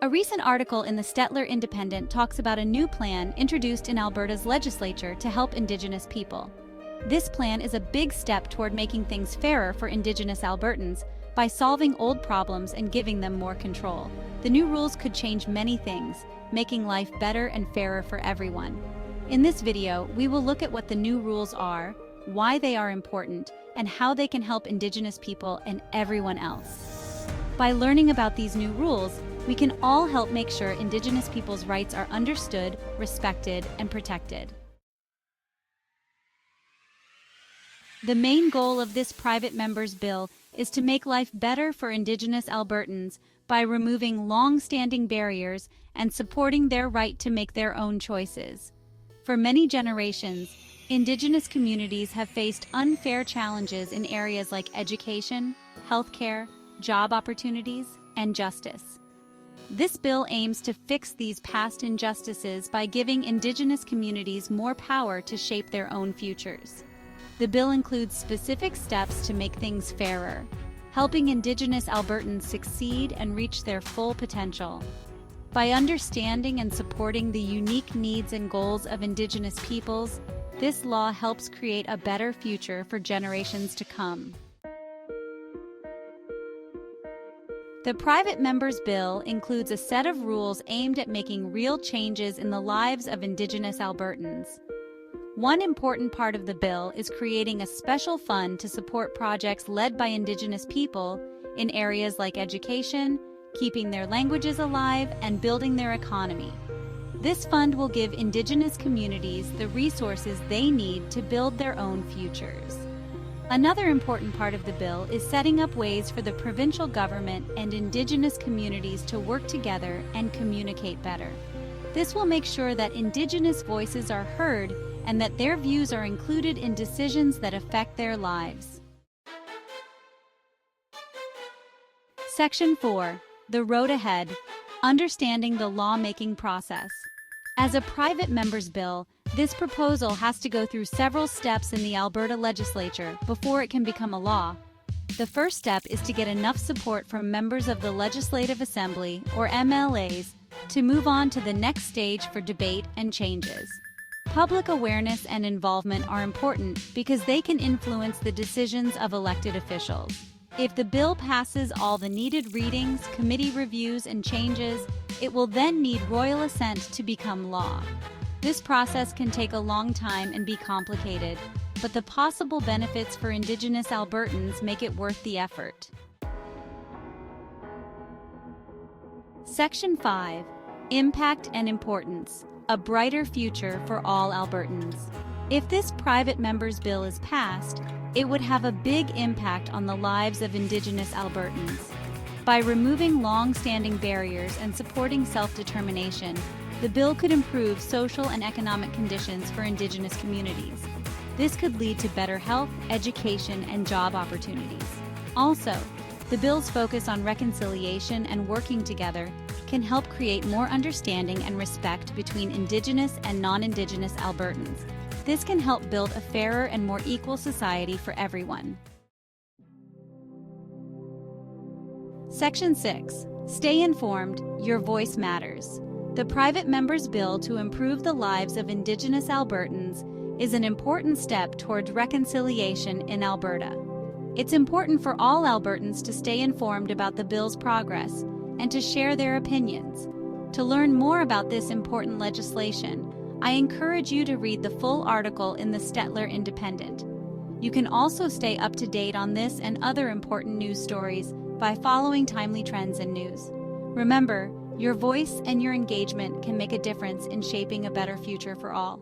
A recent article in the Stettler Independent talks about a new plan introduced in Alberta's legislature to help Indigenous people. This plan is a big step toward making things fairer for Indigenous Albertans by solving old problems and giving them more control. The new rules could change many things, making life better and fairer for everyone. In this video, we will look at what the new rules are, why they are important, and how they can help Indigenous people and everyone else. By learning about these new rules, we can all help make sure Indigenous people's rights are understood, respected, and protected. The main goal of this private member's bill is to make life better for Indigenous Albertans by removing long-standing barriers and supporting their right to make their own choices. For many generations, Indigenous communities have faced unfair challenges in areas like education, healthcare, job opportunities, and justice. This bill aims to fix these past injustices by giving Indigenous communities more power to shape their own futures. The bill includes specific steps to make things fairer, helping Indigenous Albertans succeed and reach their full potential. By understanding and supporting the unique needs and goals of Indigenous peoples, this law helps create a better future for generations to come. The private member's bill includes a set of rules aimed at making real changes in the lives of Indigenous Albertans. One important part of the bill is creating a special fund to support projects led by Indigenous people in areas like education, keeping their languages alive, and building their economy. This fund will give Indigenous communities the resources they need to build their own futures. Another important part of the bill is setting up ways for the provincial government and Indigenous communities to work together and communicate better. This will make sure that Indigenous voices are heard and that their views are included in decisions that affect their lives. Section 4. The Road Ahead. Understanding the lawmaking process. As a private member's bill, this proposal has to go through several steps in the Alberta legislature before it can become a law. The first step is to get enough support from members of the Legislative Assembly, or MLAs, to move on to the next stage for debate and changes. Public awareness and involvement are important because they can influence the decisions of elected officials. If the bill passes all the needed readings, committee reviews, and changes, it will then need royal assent to become law. This process can take a long time and be complicated, but the possible benefits for Indigenous Albertans make it worth the effort. Section 5. Impact and Importance. A brighter future for all Albertans. If this private member's bill is passed, it would have a big impact on the lives of Indigenous Albertans. By removing long-standing barriers and supporting self-determination, the bill could improve social and economic conditions for Indigenous communities. This could lead to better health, education, and job opportunities. Also, the bill's focus on reconciliation and working together can help create more understanding and respect between Indigenous and non-Indigenous Albertans. This can help build a fairer and more equal society for everyone. Section 6. Stay informed, your voice matters. The private member's bill to improve the lives of Indigenous Albertans is an important step towards reconciliation in Alberta. It's important for all Albertans to stay informed about the bill's progress and to share their opinions. To learn more about this important legislation, I encourage you to read the full article in the Stettler Independent. You can also stay up to date on this and other important news stories by following timely trends and news. Remember, your voice and your engagement can make a difference in shaping a better future for all.